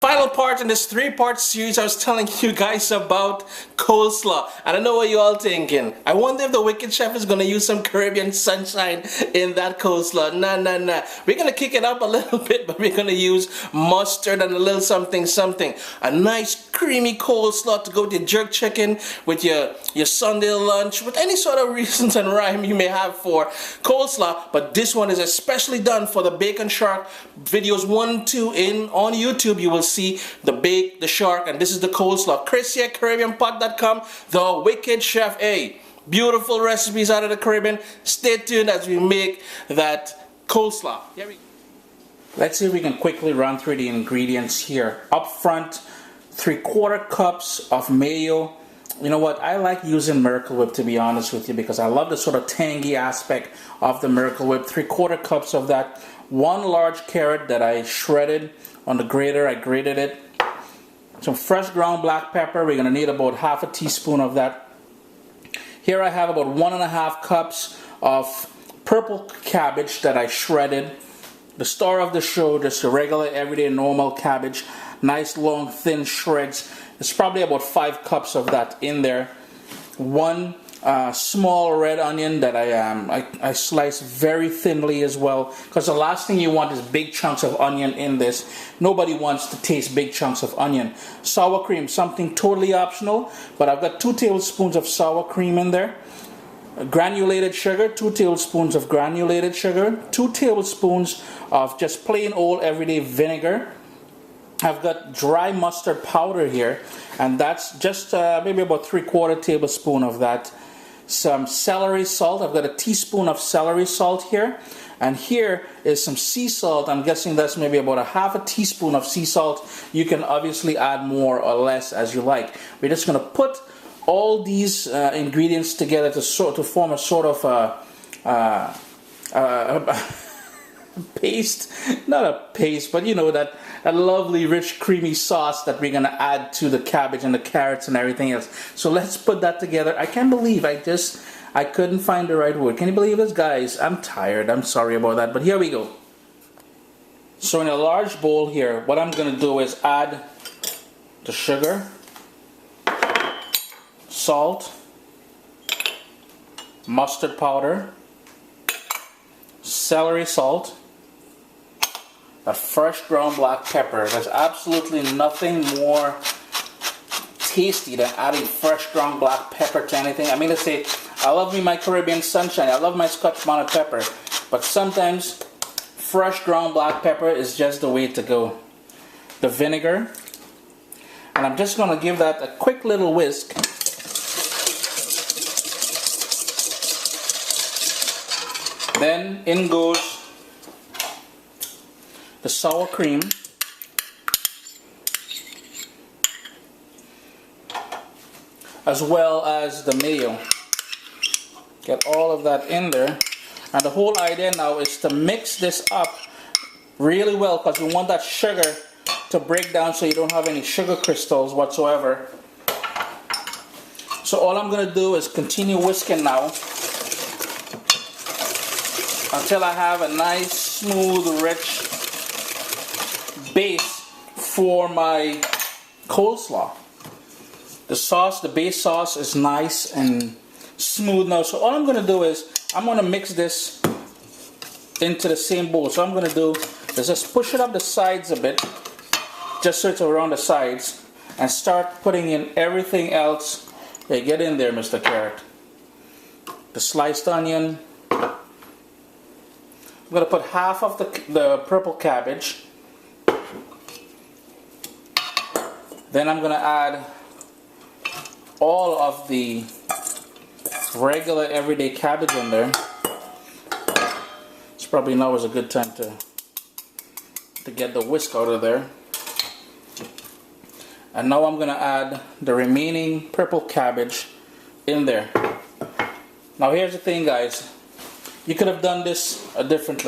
Final part in this three-part series I was telling you guys about coleslaw. And I know what you all thinking. I wonder if the wicked chef is going to use some Caribbean sunshine in that coleslaw. Nah. We're going to kick it up a little bit, but we're going to use mustard and a little something. A nice creamy coleslaw to go with your jerk chicken, with your Sunday lunch, with any sort of reasons and rhyme you may have for coleslaw. But this one is especially done for the bacon shark videos 1 and 2 on YouTube. You will see the bake, the shark, and this is the coleslaw. Chris here, CaribbeanPot.com, the wicked chef. Hey, beautiful recipes out of the Caribbean. Stay tuned as we make that coleslaw. Let's see if we can quickly run through the ingredients here. Up front, 3/4 cups of mayo. You know what, I like using Miracle Whip, to be honest with you, because I love the sort of tangy aspect of the Miracle Whip. 3/4 cups of that. 1 large carrot that I shredded on the grater. I grated it. Some fresh ground black pepper. We're going to need about 1/2 teaspoon of that. Here I have about 1.5 cups of purple cabbage that I shredded. The star of the show, just a regular, everyday, normal cabbage. Nice, long, thin shreds. There's probably about 5 cups of that in there. 1 small red onion that I sliced very thinly as well, because the last thing you want is big chunks of onion in this. Nobody wants to taste big chunks of onion. Sour cream, something totally optional, but I've got 2 tablespoons of sour cream in there. Granulated sugar, 2 tablespoons of granulated sugar. 2 tablespoons of just plain old everyday vinegar. I've got dry mustard powder here, and that's just maybe about 3/4 tablespoon of that. Some celery salt. I've got a teaspoon of celery salt here, and here is some sea salt. I'm guessing that's maybe about 1/2 teaspoon of sea salt. You can obviously add more or less as you like. We're just going to put all these ingredients together to form a sort of paste, not a paste, but you know, that lovely rich creamy sauce that we're gonna add to the cabbage and the carrots and everything else. So let's put that together. I can't believe I couldn't find the right word. Can you believe this, guys? I'm tired. I'm sorry about that, but here we go. So in a large bowl here, what I'm gonna do is add the sugar, salt, mustard powder, celery salt, a fresh ground black pepper. There's absolutely nothing more tasty than adding fresh ground black pepper to anything. I mean to say, I love me my Caribbean sunshine, I love my Scotch bonnet pepper, but sometimes fresh ground black pepper is just the way to go. The vinegar, and I'm just going to give that a quick little whisk. Then in goes the sour cream, as well as the mayo. Get all of that in there, and the whole idea now is to mix this up really well, because we want that sugar to break down so you don't have any sugar crystals whatsoever. So all I'm going to do is continue whisking now until I have a nice, smooth, rich base for my coleslaw. The sauce, the base sauce is nice and smooth now. So all I'm going to do is I'm going to mix this into the same bowl. So I'm going to do is just push it up the sides a bit, just so it's around the sides, and start putting in everything else. Hey, get in there, Mr. Carrot. The sliced onion. I'm going to put half of the purple cabbage. Then I'm going to add all of the regular everyday cabbage in there. It's probably now is a good time to get the whisk out of there. And now I'm going to add the remaining purple cabbage in there. Now here's the thing, guys. You could have done this a different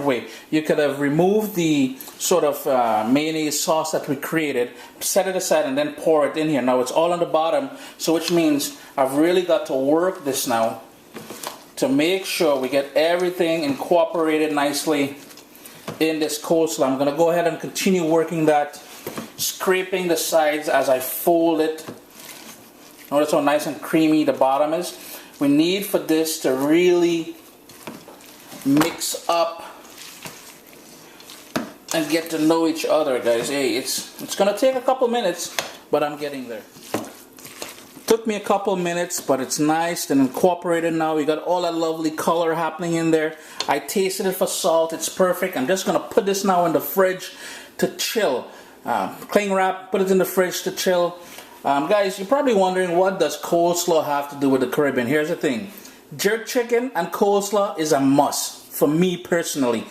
way. You could have removed the sort of mayonnaise sauce that we created, set it aside, and then pour it in here. Now it's all on the bottom, so which means I've really got to work this now to make sure we get everything incorporated nicely in this coleslaw. I'm going to go ahead and continue working that scraping the sides as I fold it. Notice how nice and creamy the bottom is. We need for this to really mix up and get to know each other, guys. Hey, it's gonna take a couple minutes, but I'm getting there. Took me a couple minutes, but it's nice and incorporated now. We got all that lovely color happening in there. I tasted it for salt. It's perfect. I'm just gonna put this now in the fridge to chill. Cling wrap, put it in the fridge to chill. Guys, you're probably wondering, what does coleslaw have to do with the Caribbean? Here's the thing. Jerk chicken and coleslaw is a must for me personally.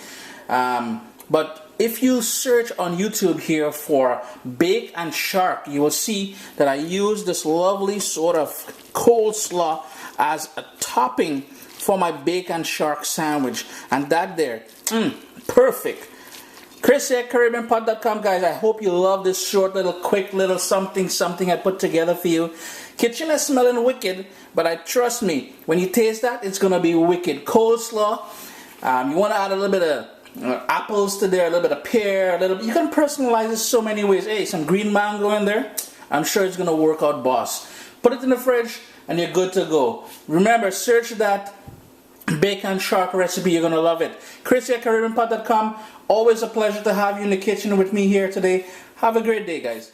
But if you search on YouTube here for bake and shark, you will see that I use this lovely sort of coleslaw as a topping for my bake and shark sandwich. And that there, perfect. Chris at CaribbeanPot.com, guys. I hope you love this short little quick little something I put together for you. Kitchen is smelling wicked, but I trust me, when you taste that, it's gonna be wicked. Coleslaw, you want to add a little bit of apples to there, a little bit of pear, you can personalize it so many ways. Hey, some green mango in there, I'm sure it's gonna work out, boss. Put it in the fridge and you're good to go. Remember, search that bacon shark recipe, you're gonna love it. Chris at CaribbeanPot.com. Always a pleasure to have you in the kitchen with me here today. Have a great day, guys.